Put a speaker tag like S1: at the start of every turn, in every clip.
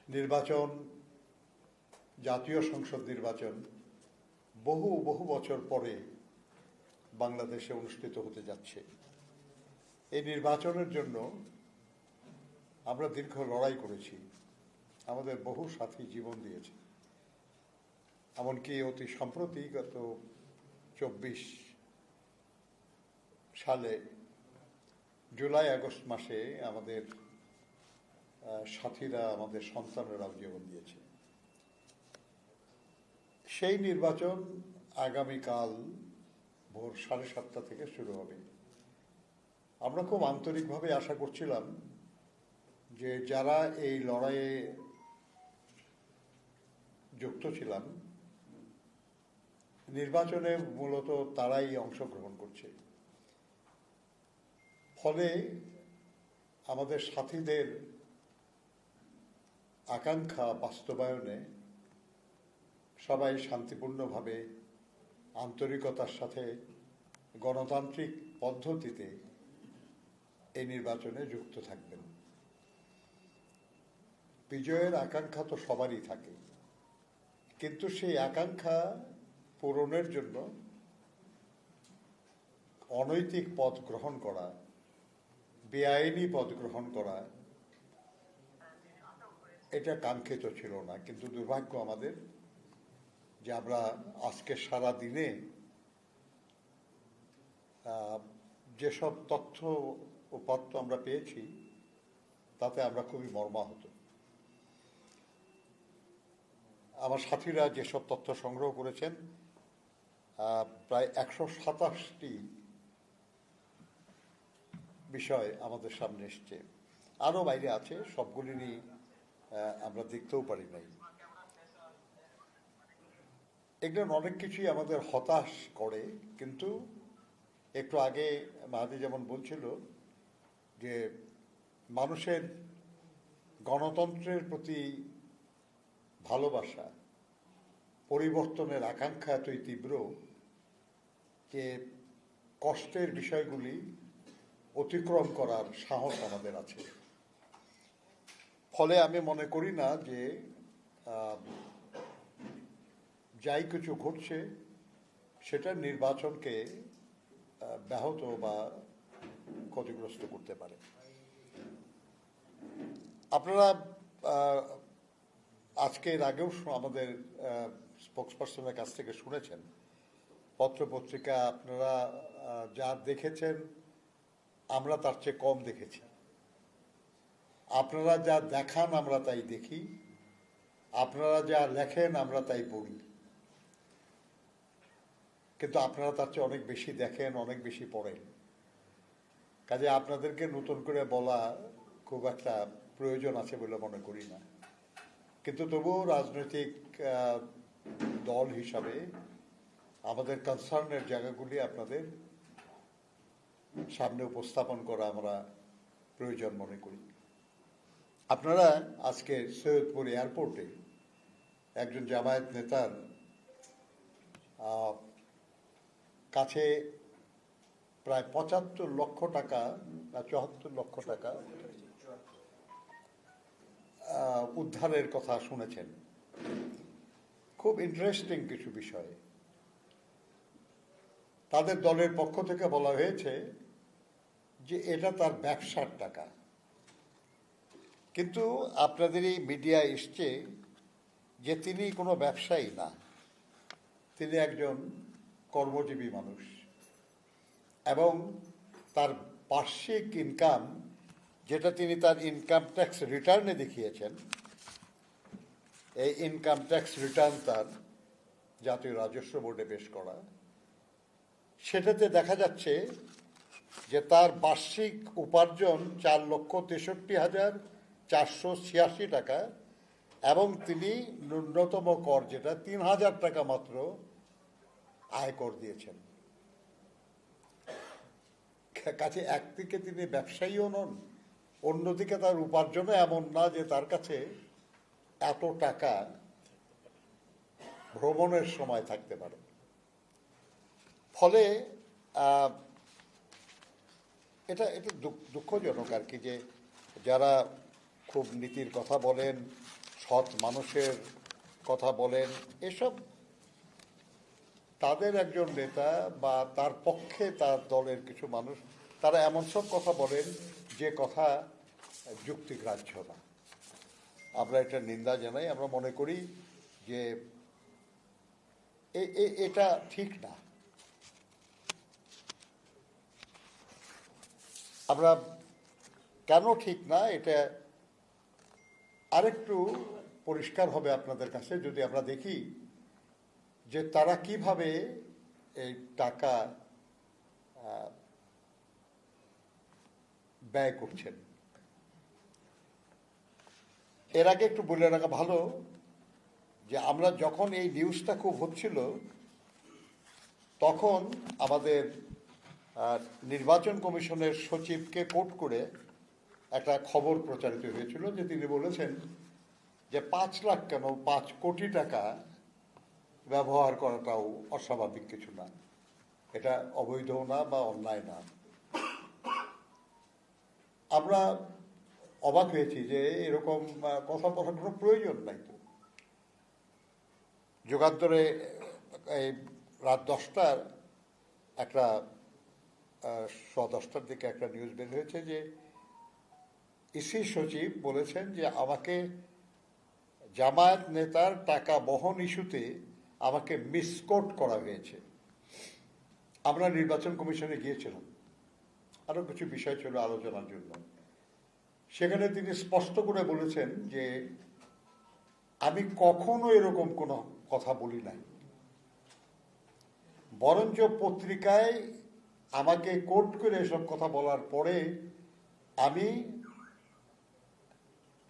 S1: নির্বাচন, জাতীয় সংসদ নির্বাচন বহু বহু বছর পরে বাংলাদেশে অনুষ্ঠিত হতে যাচ্ছে। এই নির্বাচনের জন্য আমরা দীর্ঘ লড়াই করেছি, আমাদের বহু সাথী জীবন দিয়েছে। এমনকি অতি সম্প্রতি গত 24 সালে জুলাই আগস্ট মাসে আমাদের সাথীরা, আমাদের সন্তানেরাও জীবন দিয়েছে। সেই নির্বাচন আগামীকাল ভোর 7:30 থেকে শুরু হবে। আমরা খুব আন্তরিকভাবে আশা করছিলাম যে যারা এই লড়াইয়ে যুক্ত ছিলাম, নির্বাচনে মূলত তারাই অংশগ্রহণ করছে, ফলে আমাদের সাথীদের আকাঙ্ক্ষা বাস্তবায়নে সবাই শান্তিপূর্ণভাবে, আন্তরিকতার সাথে, গণতান্ত্রিক পদ্ধতিতে এই নির্বাচনে যুক্ত থাকবেন। বিজয়ের আকাঙ্ক্ষা তো সবারই থাকে, কিন্তু সেই আকাঙ্ক্ষা পূরণের জন্য অনৈতিক পথ গ্রহণ করা, বেআইনি পথ গ্রহণ করা, এটা কাঙ্ক্ষিত ছিল না। কিন্তু দুর্ভাগ্য আমাদের যে আমরা আজকে সারা দিনে যেসব তথ্য উপাত্ত আমরা পেয়েছি তাতে আমরা খুবই মর্মাহত। আমার সাথীরা যেসব তথ্য সংগ্রহ করেছেন, প্রায় 127টি বিষয় আমাদের সামনে এসছে। আরও বাইরে আছে, সবগুলি নিয়ে আমরা দেখতেও পারি নাই। এগুলো অনেক কিছুই আমাদের হতাশ করে, কিন্তু একটু আগে মাহাদি যেমন বলছিল যে মানুষের গণতন্ত্রের প্রতি ভালোবাসা, পরিবর্তনের আকাঙ্ক্ষা এতই তীব্র যে কষ্টের বিষয়গুলি অতিক্রম করার সাহস আমাদের আছে। ফলে আমি মনে করি না যে যাই কিছু ঘটছে সেটা নির্বাচনকে ব্যাহত বা ক্ষতিগ্রস্ত করতে পারে। আপনারা আজকের আগেও আমাদের স্পোক্সপারসনের কাছ থেকে শুনেছেন, পত্রপত্রিকা আপনারা যা দেখেছেন আমরা তার চেয়ে কম দেখেছি। আপনারা যা দেখান আমরা তাই দেখি, আপনারা যা লেখেন আমরা তাই পড়ি, কিন্তু আপনারা তার চেয়ে অনেক বেশি দেখেন, অনেক বেশি পড়েন। কাজে আপনাদেরকে নতুন করে বলা খুব একটা প্রয়োজন আছে বলে মনে করি না। কিন্তু তবুও রাজনৈতিক দল হিসাবে আমাদের কনসার্নের জায়গাগুলি আপনাদের সামনে উপস্থাপন করা আমরা প্রয়োজন মনে করি। আপনারা আজকে সৈয়দপুর এয়ারপোর্টে একজন জামায়াত নেতার কাছে প্রায় 75 লক্ষ টাকা না 74 লক্ষ টাকা উদ্ধারের কথা শুনেছেন। খুব ইন্টারেস্টিং কিছু বিষয়। তাদের দলের পক্ষ থেকে বলা হয়েছে যে এটা তার ব্যবসার টাকা, কিন্তু আপনাদের এই মিডিয়া এসছে যে তিনি কোনো ব্যবসায়ী না, তিনি একজন কর্মজীবী মানুষ এবং তার বার্ষিক ইনকাম, যেটা তিনি তার ইনকাম ট্যাক্স রিটার্নে দেখিয়েছেন, এই ইনকাম ট্যাক্স রিটার্ন তার জাতীয় রাজস্ব বোর্ডে পেশ করা, সেটাতে দেখা যাচ্ছে যে তার বার্ষিক উপার্জন 4,63,486 টাকা এবং তিনি ন্যূনতম কর যেটা 3,000 টাকা মাত্র আয়কর দিয়েছেন। কাছে একদিকে তিনি ব্যবসায়ীও নন, অন্যদিকে তার উপার্জনও এমন না যে তার কাছে এত টাকা ভ্রমণের সময় থাকতে পারে। ফলে এটা দুঃখজনক আর কি, যে যারা খুব নীতির কথা বলেন, সৎ মানুষের কথা বলেন, এসব তাদের একজন নেতা বা তার পক্ষে তার দলের কিছু মানুষ তারা এমন সব কথা বলেন যে কথা যুক্তিগ্রাহ্য না। আমরা এটা নিন্দা জানাই। আমরা মনে করি যে এটা ঠিক না। আমরা কেন ঠিক না এটা আরেকটু পরিষ্কার হবে আপনাদের কাছে যদি আমরা দেখি যে তারা কিভাবে এই টাকা ব্যয় করছেন। এর আগে একটু বলে রাখা ভালো যে আমরা যখন এই নিউজটা খুব হচ্ছিল তখন আমাদের নির্বাচন কমিশনের সচিবকে কোট করে একটা খবর প্রচারিত হয়েছিল যে তিনি বলেছেন যে 5 লাখ কেন 5 কোটি টাকা ব্যবহার করাটাও অস্বাভাবিক কিছু না, এটা অবৈধ না বা অন্যায় না। আমরা অবাক হয়েছি যে এরকম কথা বলার কোনো প্রয়োজন নাই। তো যুগান্তরে এই রাত 10টার একটা 10:15 দিকে একটা নিউজ বের হয়েছে যে ইসি সচিব বলেছেন যে আমাকে জামায়াত নেতার টাকা বহন ইস্যুতে আমাকে মিসকোট করা হয়েছে। আমরা নির্বাচন কমিশনে গিয়েছিলাম, আরো কিছু বিষয় ছিল আলোচনার জন্য। সেখানে তিনি স্পষ্ট করে বলেছেন যে আমি কখনো এরকম কোনো কথা বলি নাই, বরঞ্চ পত্রিকায় আমাকে কোট করে এসব কথা বলার পরে আমি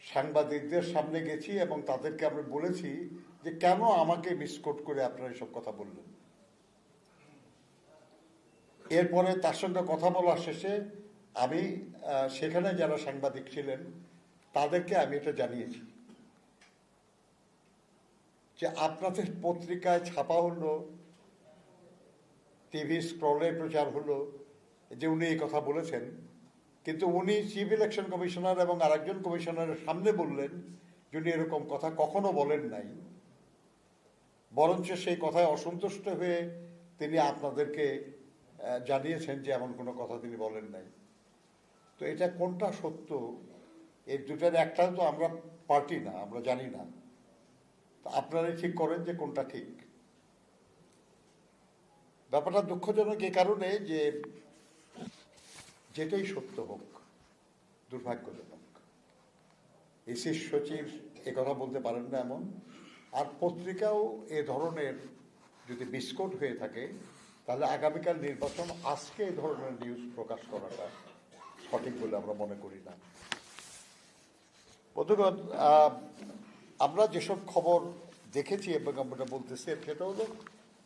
S1: সাংবাদিকদের সামনে গেছি এবং তাদেরকে আমি বলেছি যে কেন আমাকে মিসকোট করে আপনারা এসব কথা বললেন। এরপরে তার সঙ্গে কথা বলার শেষে আমি সেখানে যারা সাংবাদিক ছিলেন তাদেরকে আমি এটা জানিয়েছি যে আপনাদের পত্রিকায় ছাপা হলো, টিভি স্ক্রলে প্রচার হলো যে উনি এই কথা বলেছেন, কিন্তু উনি চিফ ইলেকশন কমিশনার এবং আরেকজন কমিশনারের সামনে বললেন যে উনি এরকম কথা কখনো বলেন নাই, বরঞ্চ সেই কথায় অসন্তুষ্ট হয়ে তিনি আপনাদেরকে জানিয়েছেন যে এমন কোনো কথা তিনি বলেন নাই। তো এটা কোনটা সত্য? এই দুটার একটা তো আমরা পার্টি না, আমরা জানি না। আপনারাই ঠিক করেন যে কোনটা ঠিক। ব্যাপারটা দুঃখজনক এ কারণে যে যেটাই সত্য হোক দুর্ভাগ্যজনক ইসি সচিব কথা বলতে পারেন না এমন, আর পত্রিকাও এ ধরনের যদি বিস্কুট হয়ে থাকে তাহলে আগামীকাল নির্বাচন আজকে এই ধরনের নিউজ প্রকাশ করাটা সঠিক বলে আমরা মনে করি না। বন্ধুগণ, আমরা যেসব খবর দেখেছি এবং আমরা বলতেছি সেটা হলো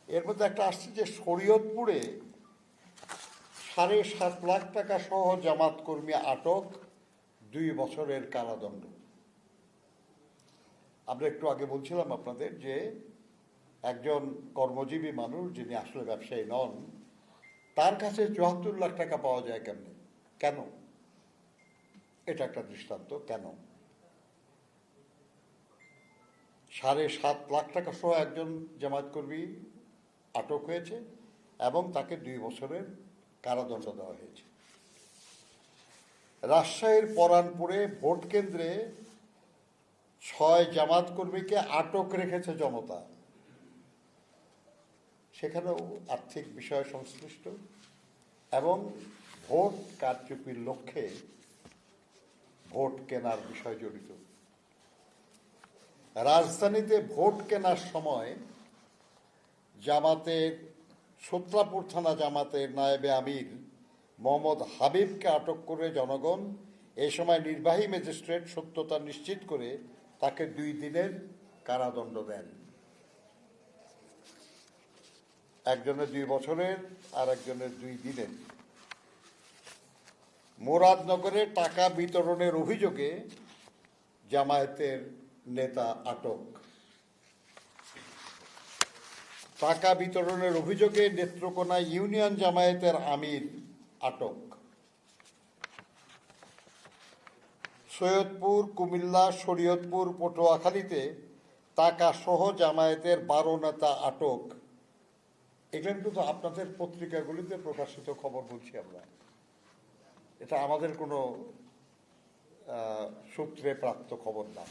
S1: এর মধ্যে একটা আসছে যে শরীয়তপুরে 7.5 লাখ টাকা সহ জামাত কর্মী আটক, 2 বছরের কারাদণ্ড। আমরা একটু আগে বলছিলাম আপনাদের যে একজন কর্মজীবী মানুষ যিনি আসলে ব্যবসায়ী নন, তার কাছে 74 লাখ টাকা পাওয়া যায় কেমনে? কেন? এটা একটা দৃষ্টান্ত। কেন 7.5 লাখ টাকা সহ একজন জামায়াত কর্মী আটক হয়েছে এবং তাকে 2 বছরের কারাদণ্ড দেওয়া হয়েছে। রাজশাহীর পরানপুরে ভোট কেন্দ্রে 6 জামাত কর্মীকে আটক রেখেছে জনতা। সেখানেও আর্থিক বিষয় সংশ্লিষ্ট এবং ভোট কারচুপির লক্ষ্যে ভোট কেনার বিষয় জড়িত। রাজধানীতে ভোট কেনার সময় জামাতের সূত্রাপুর থানা জামাতের নায়েবে আমির মোহাম্মদ হাবিবকে আটক করে জনগণ এই সময় নির্বাহী ম্যাজিস্ট্রেট সত্যতা নিশ্চিত করে তাকে 2 দিনের কারাদণ্ড দেন। একজনের 2 বছরের আর একজনের 2 দিনের। মুরাদনগরে টাকা বিতরণের অভিযোগে জামায়াতের নেতা আটক। টাকা বিতরণের অভিযোগে নেত্রকোনা ইউনিয়ন জামায়াতের আমির আটক। সৈয়দপুর, কুমিল্লা, শরীয়তপুর, পটুয়াখালীতে টাকা সহ জামায়াতের 12 নেতা আটক। এগুলো কিন্তু আপনাদের পত্রিকাগুলিতে প্রকাশিত খবর বলছি আমরা, এটা আমাদের কোনো সূত্রে প্রাপ্ত খবর না।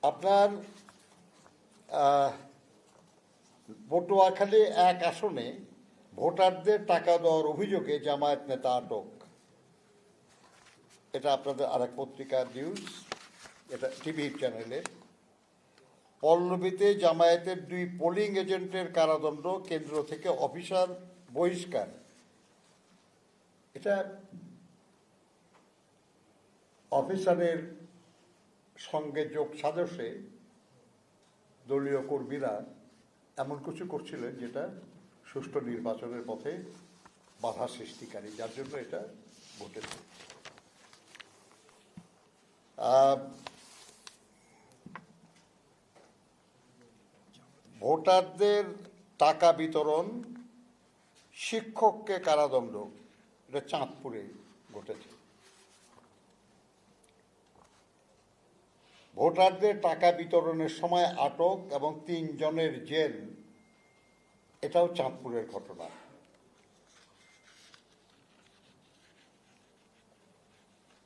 S1: আপনার পটুয়াখালী 1 আসনে ভোটারদের টাকা দেওয়ার অভিযোগে জামায়াত নেতা আটক। এটা আপনাদের আরেক পত্রিকার নিউজ, এটা টিভি চ্যানেলের। পল্লবীতে জামায়াতের 2 পোলিং এজেন্টের কারাদণ্ড, কেন্দ্র থেকে অফিসার বহিষ্কার। এটা অফিসারের সঙ্গে যোগ সাজসে দলীয় কর্মীরা এমন কিছু করছিলেন যেটা সুষ্ঠু নির্বাচনের পথে বাধা সৃষ্টিকারী, যার জন্য এটা ঘটেছে। ভোটারদের টাকা বিতরণ, শিক্ষককে কারাদণ্ড, এটা চাঁদপুরে ঘটেছে। ভোটারদের টাকা বিতরণের সময় আটক এবং 3 জনের জেল, এটাও চাঁদপুরের ঘটনা।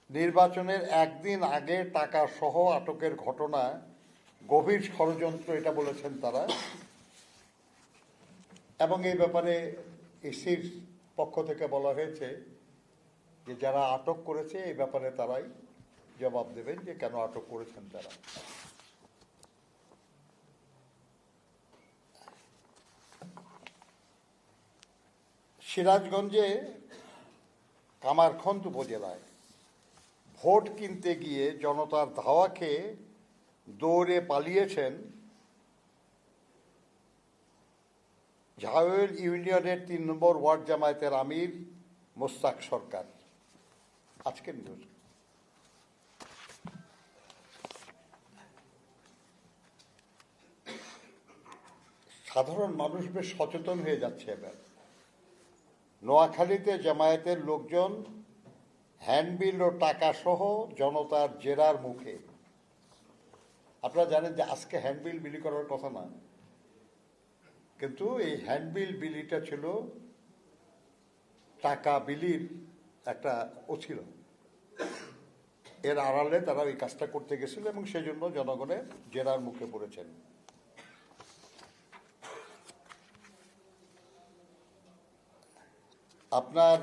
S1: নির্বাচনের একদিন আগে টাকা সহ আটকের ঘটনা গভীর ষড়যন্ত্র, এটা বলেছেন তারা। এবং এই ব্যাপারে ইসির পক্ষ থেকে বলা হয়েছে যে যারা আটক করেছে এই ব্যাপারে তারাই জবাব দেবেন যে কেন আটক করেছেন তারা। সিরাজগঞ্জে কামারখন্দ উপজেলায় ভোট কিনতে গিয়ে জনতার ধাওয়া খেয়ে দৌড়ে পালিয়েছেন ঝাউল ইউনিয়নের 3 নম্বর ওয়ার্ড জামায়াতের আমির মোস্তাক সরকার। আজকের নিউজ। সাধারণ মানুষ বেশ সচেতন হয়ে যাচ্ছে এবার। নোয়াখালীতে জামায়াতের লোকজন হ্যান্ডবিল ও টাকা সহ জনতার জেরার মুখে। আপনারা জানেন যে আজকে হ্যান্ডবিল বিলি করার কথা না, কিন্তু এই হ্যান্ডবিল বিলিটা ছিল টাকা বিলির একটা অছিল। এর আড়ালে তারা ওই কাজটা করতে গেছিল এবং সেই জন্য জনগণের জেরার মুখে পড়েছেন। আপনার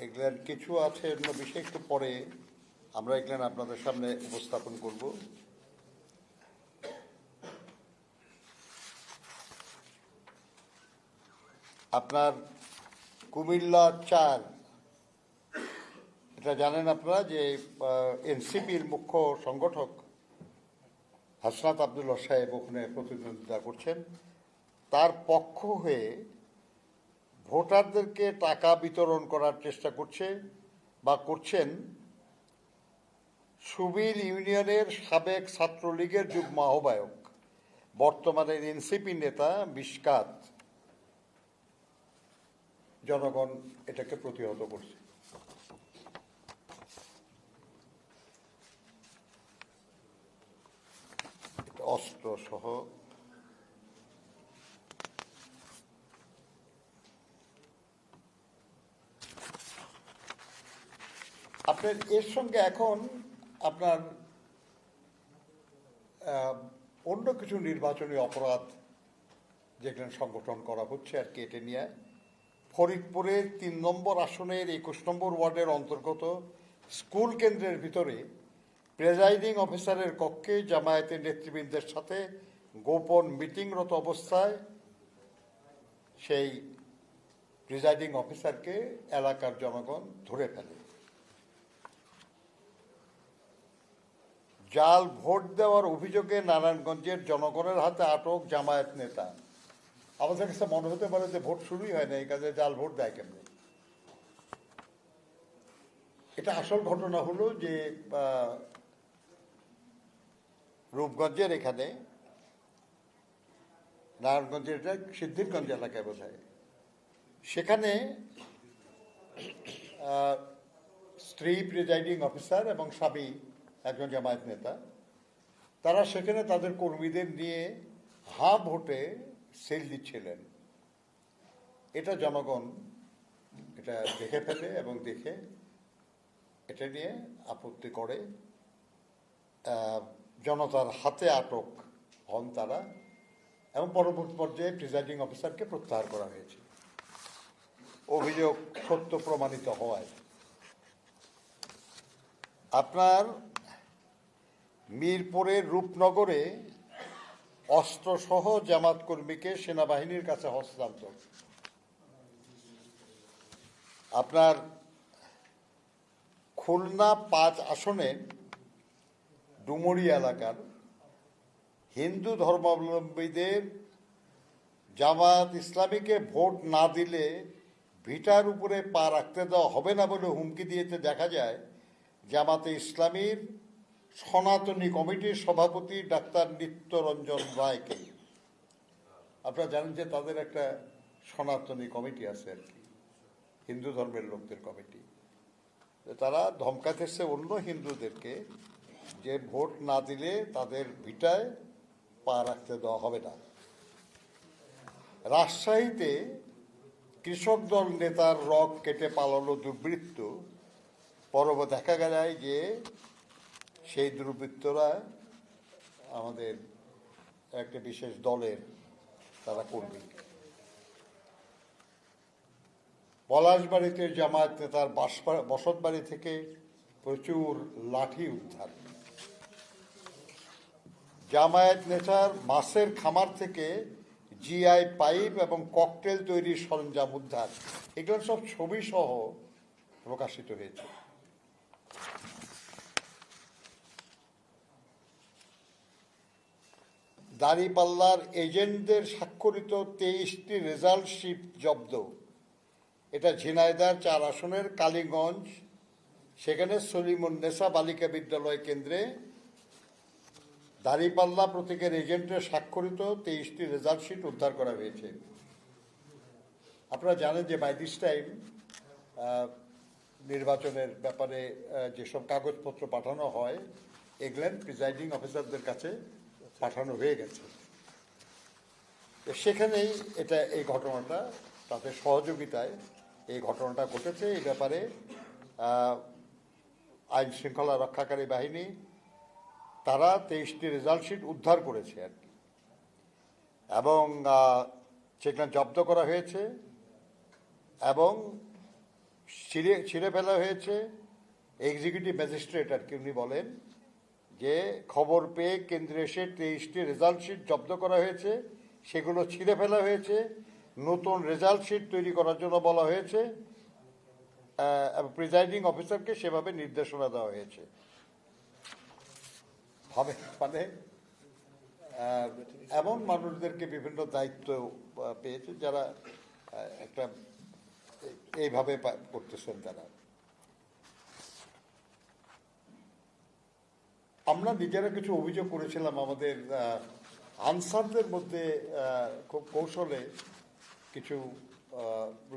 S1: এগুলার কিছু আছে, অন্য বিষয় একটু পরে আমরা এগুলো আপনাদের সামনে উপস্থাপন করব। আপনার কুমিল্লা 4, এটা জানেন আপনারা যে এনসিপির মুখ্য সংগঠক হাসনাত আবদুল্লাহ সাহেব ওখানে প্রতিদ্বন্দ্বিতা করছেন। তার পক্ষ হয়ে ভোটারদেরকে টাকা বিতরণ করার চেষ্টা করছে বা করছেন সুবিল ইউনিয়নের সাবেক ছাত্রলীগের যুগ্ম আহ্বায়ক, বর্তমানের এনসিপি নেতা মিশকাত। জনগণ এটাকে প্রতিহত করছে। অস্ত্র সহ আপনার এর সঙ্গে এখন আপনার অন্য কিছু নির্বাচনী অপরাধ যেখানে সংগঠন করা হচ্ছে আর কি, এটা নিয়ে ফরিদপুরের 3 নম্বর আসনের 21 নম্বর ওয়ার্ডের অন্তর্গত স্কুল কেন্দ্রের ভিতরে প্রেজাইডিং অফিসারের কক্ষে জামায়াতের নেতৃবৃন্দের সাথে গোপন মিটিংরত অবস্থায় সেই প্রিজাইডিং অফিসারকে এলাকার জনগণ ধরে ফেলে। জাল ভোট দেওয়ার অভিযোগে নারায়ণগঞ্জের জনগণের হাতে আটক জামায়াত নেতা। আমাদের কাছে মনে হতে পারে যে ভোট শুরুই হয় না, এই কাজে জাল ভোট দেয় কেমন। এটা আসল ঘটনা হলো যে রূপগঞ্জের এখানে, নারায়ণগঞ্জের এটা সিদ্ধিরগঞ্জ এলাকায় বোধহয়, সেখানে স্ত্রী প্রিজাইডিং অফিসার এবং স্বামী একজন জামায়াত নেতা, তারা সেখানে তাদের কর্মীদের নিয়ে হা ভোটে সেল দিচ্ছিলেন। এটা জনগণ এটা দেখে ফেলে এবং দেখে এটা নিয়ে আপত্তি করে, জনতার হাতে আটক হন তারা, এবং পরবর্তী পর্যায়ে প্রিজাইডিং অফিসারকে প্রত্যাহার করা হয়েছে অভিযোগ সত্য প্রমাণিত হওয়ায়। আপনার মিরপুরের রূপনগরে অস্ত্রসহ জামাত কর্মীকে সেনাবাহিনীর কাছে হস্তান্তর। আপনার খুলনা 5 আসনের ডুমুরি এলাকার হিন্দু ধর্মাবলম্বীদের জামাত ইসলামীকে ভোট না দিলে ভিটার উপরে পা রাখতে দেওয়া হবে না বলে হুমকি দিয়েছে দেখা যায় জামাতে ইসলামীর সনাতনী কমিটির সভাপতি ডাক্তার নিত্যরঞ্জন রায়কে। আপনারা জানেন যে তাদের একটা সনাতনী কমিটি আছে আর কি, হিন্দু ধর্মের লোকদের কমিটি। তারা ধমকাতেছে অন্য হিন্দুদেরকে যে ভোট না দিলে তাদের ভিটায় পা রাখতে দেওয়া হবে না। রাজশাহীতে কৃষক দল নেতার রগ কেটে পালালো দুর্বৃত্ত। পরবর্তী দেখা যায় যে সেই দুর্বৃত্তরা আমাদের একটা বিশেষ দলের তারা কর্মী। পলাশবাড়িতে জামায়াত নেতার বসতবাড়ি থেকে প্রচুর লাঠি উদ্ধার। জামায়াত নেতার মাছের খামার থেকে জিআই পাইপ এবং ককটেল তৈরির সরঞ্জাম উদ্ধার। এগুলো সব ছবি সহ প্রকাশিত হয়েছে। দাঁড়িপাল্লার এজেন্টদের স্বাক্ষরিত 23টি রেজাল্ট শিট জব্দ। এটা ঝিনাইদহ 4 আসনের কালীগঞ্জ, সেখানে সলিমুন্নেসা বালিকা বিদ্যালয় কেন্দ্রে দাঁড়িপাল্লা প্রতীকের এজেন্টের স্বাক্ষরিত 23টি রেজাল্ট শিট উদ্ধার করা হয়েছে। আপনারা জানেন যে বাই দিস টাইম নির্বাচনের ব্যাপারে যেসব কাগজপত্র পাঠানো হয় এগুলো প্রিজাইডিং অফিসারদের কাছে পাঠানো হয়ে গেছে। সেখানেই এই ঘটনাটা তাদের সহযোগিতায় এই ঘটনাটা ঘটেছে। এই ব্যাপারে আইন শৃঙ্খলা রক্ষাকারী বাহিনী তারা 23টি রেজাল্ট শিট উদ্ধার করেছে আর কি, এবং সেখানে জব্দ করা হয়েছে এবং ছিঁড়ে ফেলা হয়েছে। এক্সিকিউটিভ ম্যাজিস্ট্রেট আর কি উনি বলেন যে খবর পেয়ে কেন্দ্রে এসে 23টি রেজাল্ট শিট জব্দ করা হয়েছে, সেগুলো ছিঁড়ে ফেলা হয়েছে, নতুন রেজাল্ট শিট তৈরি করার জন্য বলা হয়েছে এবং প্রিজাইডিং অফিসারকে সেভাবে নির্দেশনা দেওয়া হয়েছে। মানে এমন মানুষদেরকে বিভিন্ন দায়িত্ব পেয়েছে যারা একটা এইভাবে করতেছেন তারা। আমরা নিজেরা কিছু অভিযোগ করেছিলাম, আমাদের আনসারদের মধ্যে খুব কৌশলে কিছু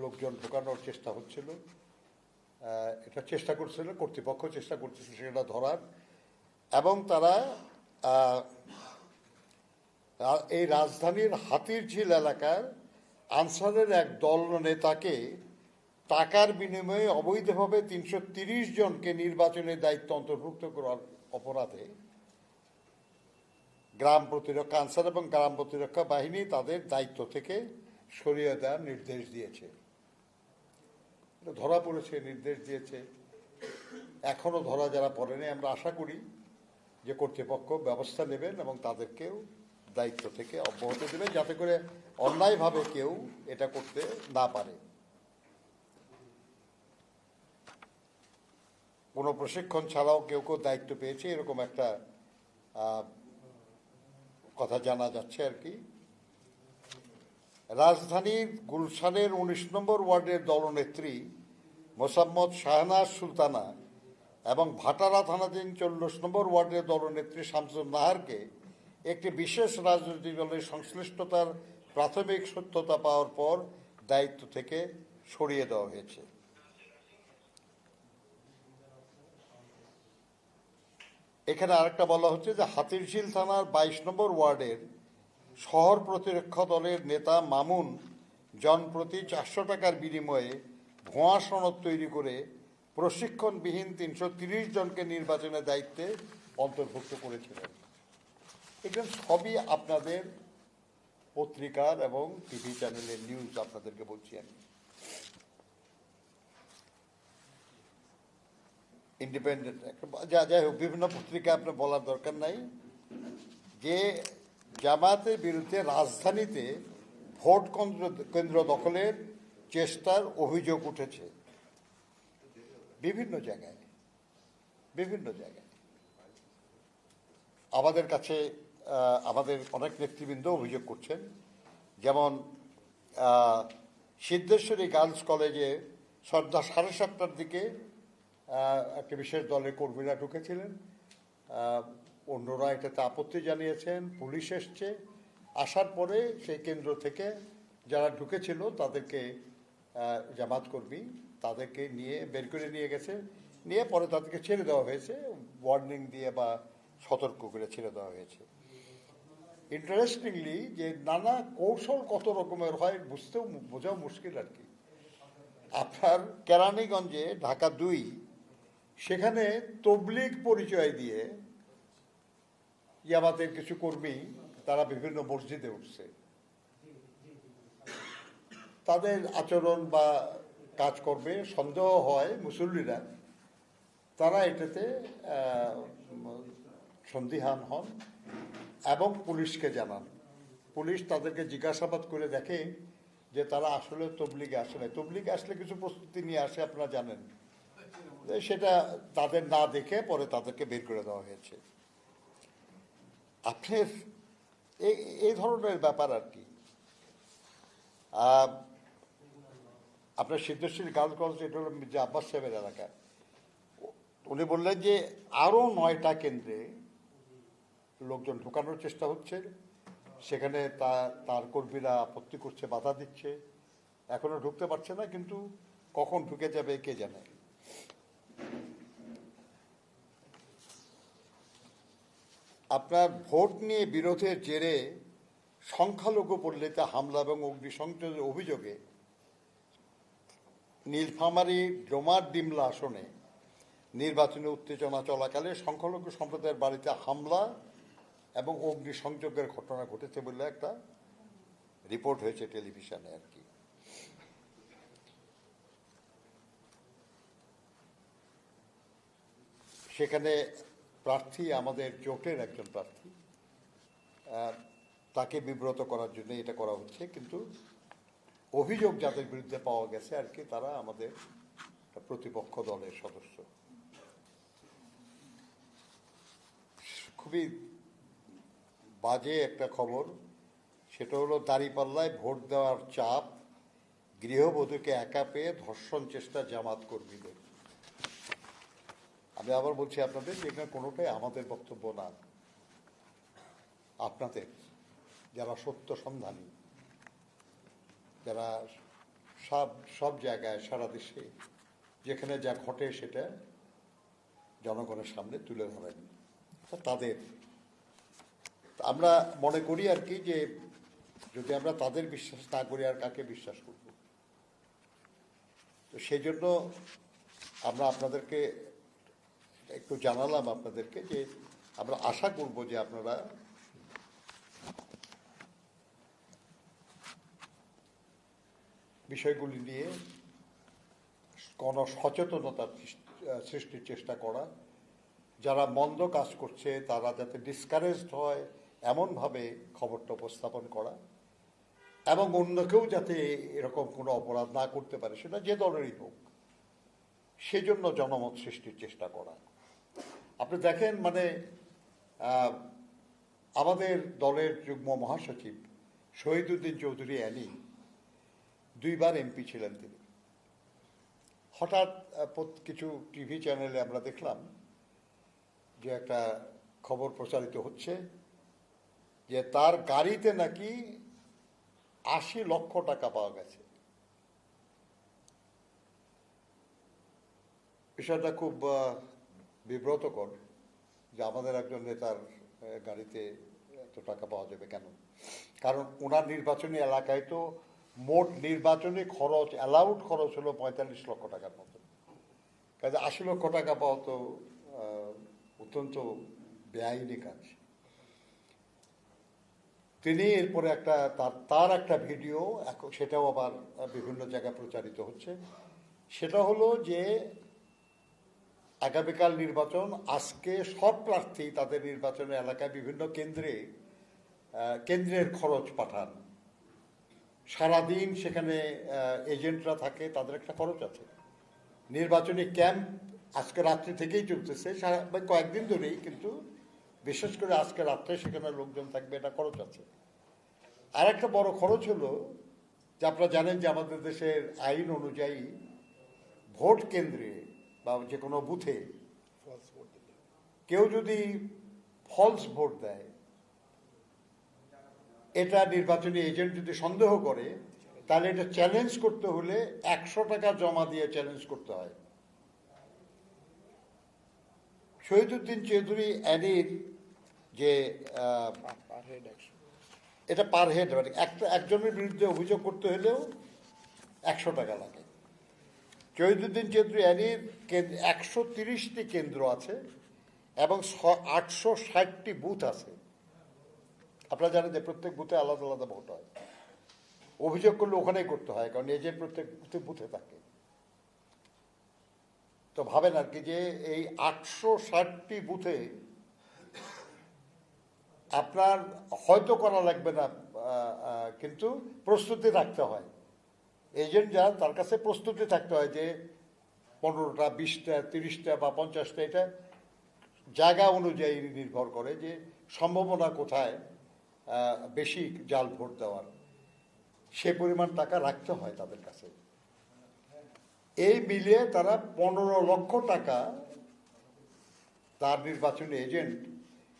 S1: লোকজন ঢোকানোর চেষ্টা হচ্ছিল। এটা চেষ্টা করছিল কর্তৃপক্ষ, চেষ্টা করতেছিল সেটা ধরার, এবং তারা এই রাজধানীর হাতিরঝিল এলাকার আনসারের এক দল নেতাকে টাকার বিনিময়ে অবৈধভাবে 330 জনকে নির্বাচনের দায়িত্ব অন্তর্ভুক্ত করার অপরাধে গ্রাম প্রতিরক্ষা আনসার এবং গ্রাম প্রতিরক্ষা বাহিনী তাদের দায়িত্ব থেকে সরিয়ে দেওয়ার নির্দেশ দিয়েছে। ধরা পড়েছে, নির্দেশ দিয়েছে, এখনো ধরা যারা পড়েনি। আমরা আশা করি যে কর্তৃপক্ষ ব্যবস্থা নেবেন এবং তাদেরকেও দায়িত্ব থেকে অব্যাহতি দেবেন, যাতে করে অন্যায়ভাবে কেউ এটা করতে না পারে। কোনো প্রশিক্ষণ ছাড়াও কেউ কেউ দায়িত্ব পেয়েছে এরকম একটা কথা জানা যাচ্ছে আর কি। রাজধানীর গুলশানের 19 নম্বর ওয়ার্ডের দলনেত্রী মোসাম্মদ শাহনাজ সুলতানা এবং ভাটারা থানাধীন 40 নম্বর ওয়ার্ডের দলনেত্রী শামসুন নাহারকে একটি বিশেষ রাজনৈতিক দলের সংশ্লিষ্টতার প্রাথমিক সত্যতা পাওয়ার পর দায়িত্ব থেকে সরিয়ে দেওয়া হয়েছে। এখানে আরেকটা বলা হচ্ছে যে হাতিরঝিল থানার 22 নম্বর ওয়ার্ডের শহর প্রতিরক্ষা দলের নেতা মামুন জনপ্রতি 400 টাকার বিনিময়ে ভুয়া সনদ তৈরি করে প্রশিক্ষণবিহীন 330 জনকে নির্বাচনের দায়িত্বে অন্তর্ভুক্ত করেছিলেন। এগুলো সবই আপনাদের পত্রিকার এবং টিভি চ্যানেলের নিউজ, আপনাদেরকে বলছি আমি। ইন্ডিপেন্ডেন্ট যাই হোক, বিভিন্ন পত্রিকা আপনার বলার দরকার নাই যে জামায়াতের বিরুদ্ধে রাজধানীতে ভোট কেন্দ্র দখলের চেষ্টার অভিযোগ উঠেছে বিভিন্ন জায়গায়। আমাদের কাছে আমাদের অনেক নেতৃবৃন্দ অভিযোগ করছেন, যেমন সিদ্ধেশ্বরী গার্লস কলেজে সন্ধ্যা 7:30টার দিকে একটা বিশেষ দলের কর্মীরা ঢুকেছিলেন। অন্যরা এটাতে আপত্তি জানিয়েছেন, পুলিশ এসছে। আসার পরে সেই কেন্দ্র থেকে যারা ঢুকেছিল তাদেরকে জামাত কর্মী তাদেরকে নিয়ে বের করে নিয়ে গেছে, নিয়ে পরে তাদেরকে ছেড়ে দেওয়া হয়েছে, ওয়ার্নিং দিয়ে বা সতর্ক করে ছেড়ে দেওয়া হয়েছে। ইন্টারেস্টিংলি যে নানা কৌশল কত রকমের হয় বোঝাও মুশকিল আর কি। আপনার কেরানীগঞ্জে ঢাকা 2 সেখানে তবলিগ পরিচয় দিয়ে জামাতের কিছু কর্মী তারা বিভিন্ন মসজিদে উঠছে। তাদের আচরণ বা কাজকর্মে সন্দেহ হয় মুসল্লিরা, তারা এটাতে সন্দিহান হন এবং পুলিশকে জানান। পুলিশ তাদেরকে জিজ্ঞাসাবাদ করে দেখে যে তারা আসলে তবলিগে আসে না। তবলিগে আসলে কিছু প্রস্তুতি নিয়ে আসে, আপনারা জানেন। সেটা তাদের না দেখে পরে তাদেরকে বের করে দেওয়া হয়েছে। আপনার এই ধরনের ব্যাপার আর কি। আপনার সিদ্ধেশ্বরী গার্লস কলেজ, এটা হল যে আব্বাস সাহেবের এলাকা। উনি বললেন যে আরও 9টা কেন্দ্রে লোকজন ঢোকানোর চেষ্টা হচ্ছে, সেখানে তার কর্মীরা আপত্তি করছে, বাধা দিচ্ছে, এখনো ঢুকতে পারছে না, কিন্তু কখন ঢুকে যাবে কে জানে। আপনার ভোট নিয়ে বিরোধের জেরে সংখ্যালঘু পল্লীতে হামলা এবং অগ্নিসংযোগের অভিযোগে নীলফামারী ডোমার ডিমলা আসনে নির্বাচনী উত্তেজনা চলাকালে সংখ্যালঘু সম্প্রদায়ের বাড়িতে হামলা এবং অগ্নিসংযোগের ঘটনা ঘটেছে বলে একটা রিপোর্ট হয়েছে টেলিভিশনে আর কি। সেখানে প্রার্থী, আমাদের জোটের একজন প্রার্থী, তাকে বিব্রত করার জন্য এটা করা হচ্ছে, কিন্তু অভিযোগ যাদের বিরুদ্ধে পাওয়া গেছে আর কি, তারা আমাদের প্রতিপক্ষ দলের সদস্য। খুবই বাজে একটা খবর, সেটা হলো দাঁড়িপাল্লায় ভোট দেওয়ার চাপ, গৃহবধূকে একা পেয়ে ধর্ষণ চেষ্টা জামাত কর্মীদের। আমি আবার বলছি আপনাদের যে এখানে কোনোটাই আমাদের বক্তব্য না, আপনাদের যারা সত্য সন্ধানী, যারা সব জায়গায় সারা দেশে যেখানে যা ঘটে সেটা জনগণের সামনে তুলে ধরেন, তাদের আমরা মনে করি আর কি যে যদি আমরা তাদের বিশ্বাস না করি আর কাকে বিশ্বাস করব। তো সেই জন্য আমরা আপনাদেরকে একটু জানালাম আপনাদেরকে যে আমরা আশা করব যে আপনারা বিষয়গুলি নিয়ে সচেতনতা সৃষ্টির চেষ্টা করা, যারা মন্দ কাজ করছে তারা যাতে ডিসকারেজড হয় এমনভাবে খবরটা উপস্থাপন করা, এবং অন্য কেউ যাতে এরকম কোনো অপরাধ না করতে পারে, সেটা যে দলেরই হোক, সেজন্য জনমত সৃষ্টির চেষ্টা করা। আপনি দেখেন মানে আমাদের দলের যুগ্ম মহাসচিব শহীদুদ্দিন চৌধুরী অ্যানি 2বার এমপি ছিলেন তিনি। হঠাৎ কিছু টিভি চ্যানেলে আমরা দেখলাম যে একটা খবর প্রচারিত হচ্ছে যে তার গাড়িতে নাকি ৮০ লক্ষ টাকা পাওয়া গেছে। বিষয়টা খুব বিব্রতকর যে আমাদের একজন নেতার গাড়িতে এত টাকা পাওয়া যাবে কেন? কারণ ওনার নির্বাচনী এলাকায় তো মোট নির্বাচনী খরচ, অ্যালাউড খরচ হলো ৪৫ লক্ষ টাকার মতো। কাজে ৮০ লক্ষ টাকা পাওয়া তো অত্যন্ত বেআইনি কাজ। তিনি এরপরে তার একটা ভিডিও, সেটাও আবার বিভিন্ন জায়গায় প্রচারিত হচ্ছে। সেটা হলো যে আগামীকাল নির্বাচন, আজকে সব প্রার্থী তাদের নির্বাচনের এলাকায় বিভিন্ন কেন্দ্রের খরচ পাঠান। সারাদিন সেখানে এজেন্টরা থাকে, তাদের একটা খরচ আছে। নির্বাচনী ক্যাম্প আজকে রাত্রি থেকেই চলতেছে, কয়েকদিন ধরেই, কিন্তু বিশেষ করে আজকে রাত্রে সেখানে লোকজন থাকবে, এটা খরচ আছে। আর একটা বড় খরচ হলো যে আপনারা জানেন যে আমাদের দেশের আইন অনুযায়ী ভোট কেন্দ্রে বা যে কোনো বুথে কেউ যদি ফলস ভোট দেয়, এটা নির্বাচনী এজেন্ট যদি সন্দেহ করে, তাহলে এটা চ্যালেঞ্জ করতে হলে ১০০ টাকা জমা দিয়ে চ্যালেঞ্জ করতে হয়। শহীদুদ্দিন চৌধুরী অ্যানির যে এটা পার হেড, মানে একজনের বিরুদ্ধে অভিযোগ করতে হলেও ১০০ টাকা লাগে। শহীদুদ্দিন চৌধুরী অ্যানির ১৩০টি কেন্দ্র আছে এবং ৮৬০টি বুথ আছে। আপনারা জানেন যে প্রত্যেক বুথে আলাদা আলাদা ভোট হয়। অভিযোগ করলে ওখানেই করতে হয়, কারণ এজেন্ট প্রত্যেক বুথে থাকে। তো ভাবেন আর কি যে এই ৮৬০টি বুথে আপনার হয়তো করা লাগবে না, কিন্তু প্রস্তুতি রাখতে হয়। এজেন্ট যান তার কাছে প্রস্তুতি থাকতে হয় যে ১৫টা, ২০টা, ৩০টা বা ৫০টা, এটা জায়গা অনুযায়ী নির্ভর করে যে সম্ভাবনা কোথায় বেশি জাল ভোট দেওয়ার, সে পরিমাণ টাকা রাখতে হয় তাদের কাছে। এই মিলিয়ে তারা ১৫ লক্ষ টাকা তার নির্বাচনী এজেন্ট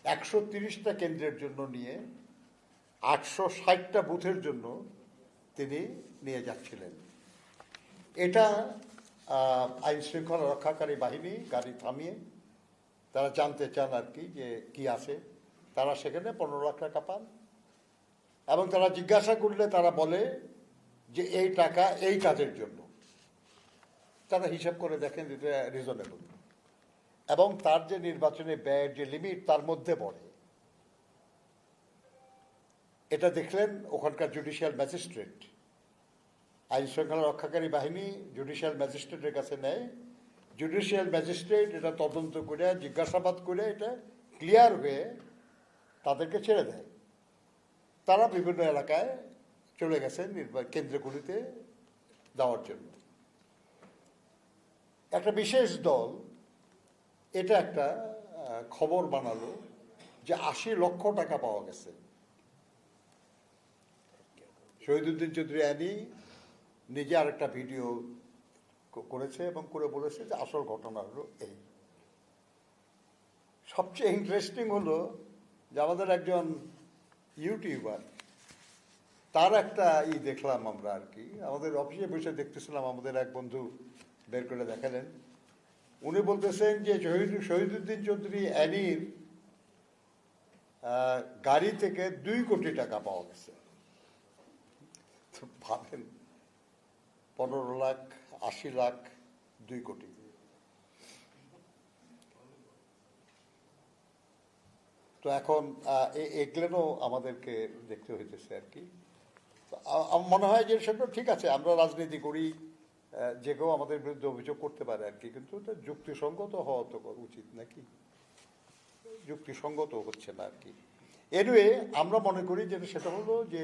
S1: ১৩০টা কেন্দ্রের জন্য নিয়ে ৮৬০টা বুথের জন্য তিনি নিয়ে যাচ্ছিলেন। এটা আইন শৃঙ্খলা রক্ষাকারী বাহিনী গাড়ি থামিয়ে তারা জানতে চান আর কি যে কি আছে। তারা সেখানে ১৫ লাখ টাকা পান এবং তারা জিজ্ঞাসা করলে তারা বলে যে এই টাকা এই কাজের জন্য। তারা হিসাব করে দেখেন এটা রিজনেবল এবং তার যে নির্বাচনে ব্যয়ের যে লিমিট তার মধ্যে পড়ে। এটা দেখলেন ওখানকার জুডিশিয়াল ম্যাজিস্ট্রেট। আইন শৃঙ্খলা রক্ষাকারী বাহিনী জুডিশিয়াল ম্যাজিস্ট্রেটের কাছে নেয়। জুডিশিয়াল ম্যাজিস্ট্রেট এটা তদন্ত করে, জিজ্ঞাসাবাদ করে, এটা ক্লিয়ার হয়ে তাদেরকে ছেড়ে দেয়। তারা বিভিন্ন এলাকায় চলে গেছেন কেন্দ্রগুলিতে দেওয়ার জন্য। একটা বিশেষ দল এটা একটা খবর বানালো যে ৮০ লক্ষ টাকা পাওয়া গেছে। শহীদুদ্দিন চৌধুরী অ্যানি নিজে আরেকটা ভিডিও করেছে এবং করে বলেছে যে আসল ঘটনা হলো এই। সবচেয়ে ইন্টারেস্টিং হলো যে আমাদের একজন ইউটিউবার, তার একটা দেখলাম আমরা আর কি, আমাদের অফিসে বসে দেখতেছিলাম, আমাদের এক বন্ধু বের করে দেখালেন। উনি বলতেছেন যে শহীদুদ্দিন চৌধুরী অ্যানির গাড়ি থেকে ২ কোটি টাকা পাওয়া গেছে। ভাবেন, ১৫ লাখ, ৮০ লাখ, ২ কোটি। তো এখন এগুলো আমাদেরকে দেখতে হইতেছে আর কি। আমার মনে হয় যে সেটা ঠিক আছে, আমরা রাজনীতি করি, যে কেউ আমাদের বিরুদ্ধে অভিযোগ করতে পারে আর কি, কিন্তু এটা যুক্তিসঙ্গত হওয়া তো উচিত নাকি? যুক্তিসঙ্গত হচ্ছে না আর কি। এনিওয়ে, আমরা মনে করি যে সেটা হলো যে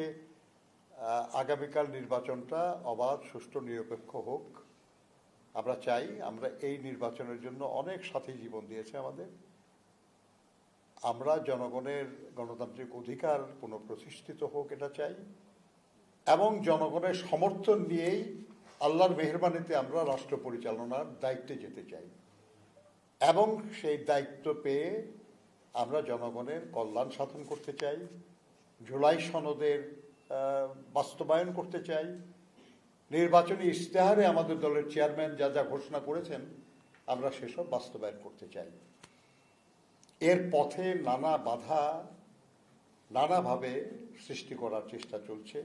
S1: আগামীকাল নির্বাচনটা অবাধ, সুষ্ঠু, নিরপেক্ষ হোক। আমরা চাই, আমরা এই নির্বাচনের জন্য অনেক সাথী জীবন দিয়েছে আমাদের। আমরা জনগণের গণতান্ত্রিক অধিকার পুনঃপ্রতিষ্ঠিত হোক এটা চাই এবং জনগণের সমর্থন নিয়েই আল্লাহর মেহেরবানিতে আমরা রাষ্ট্র পরিচালনার দায়িত্বে যেতে চাই এবং সেই দায়িত্ব পেয়ে আমরা জনগণের কল্যাণ সাধন করতে চাই, জুলাই সনদের বাস্তবায়ন করতে চাই, নির্বাচনী ইশতেহারে আমাদের দলের চেয়ারম্যান যা যা ঘোষণা করেছেন আমরা সেসব বাস্তবায়ন করতে চাই। এর পথে নানা বাধা নানাভাবে সৃষ্টি করার চেষ্টা চলছে।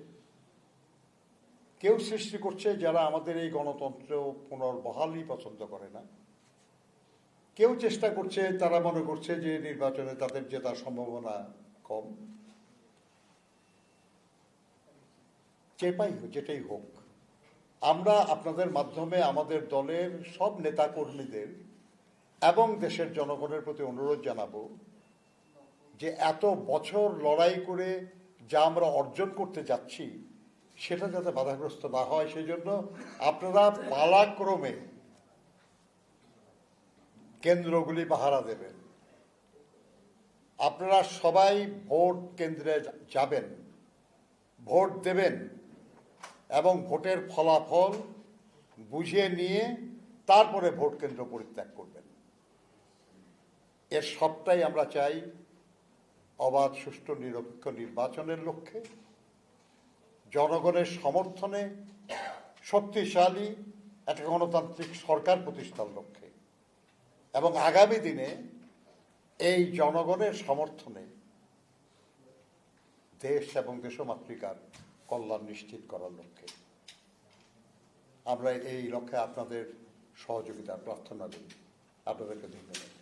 S1: কেউ সৃষ্টি করছে যারা আমাদের এই গণতন্ত্র পুনর্বহালই পছন্দ করে না, কেউ চেষ্টা করছে, তারা মনে করছে যে নির্বাচনে তাদের জেতার সম্ভাবনা কম। যেটাই হোক, আমরা আপনাদের মাধ্যমে আমাদের দলের সব নেতাকর্মীদের এবং দেশের জনগণের প্রতি অনুরোধ জানাবো যে এত বছর লড়াই করে যা আমরা অর্জন করতে যাচ্ছি সেটা যাতে বাধাগ্রস্ত না হয়, সেজন্য আপনারা পালাক্রমে কেন্দ্রগুলি পাহারা দেবেন। আপনারা সবাই ভোট কেন্দ্রে যাবেন, ভোট দেবেন এবং ভোটের ফলাফল বুঝিয়ে নিয়ে তারপরে ভোট কেন্দ্র পরিত্যাগ করবেন। এর সবটাই আমরা চাই অবাধ, সুষ্ঠু, নিরপেক্ষ নির্বাচনের লক্ষ্যে, জনগণের সমর্থনে শক্তিশালী একটা গণতান্ত্রিক সরকার প্রতিষ্ঠার লক্ষ্যে এবং আগামী দিনে এই জনগণের সমর্থনে দেশ এবং দেশমাতৃকার কল্যাণ নিশ্চিত করার লক্ষ্যে আমরা এই লক্ষ্যে আপনাদের সহযোগিতা প্রার্থনা করি। আপনাদেরকে ধন্যবাদ।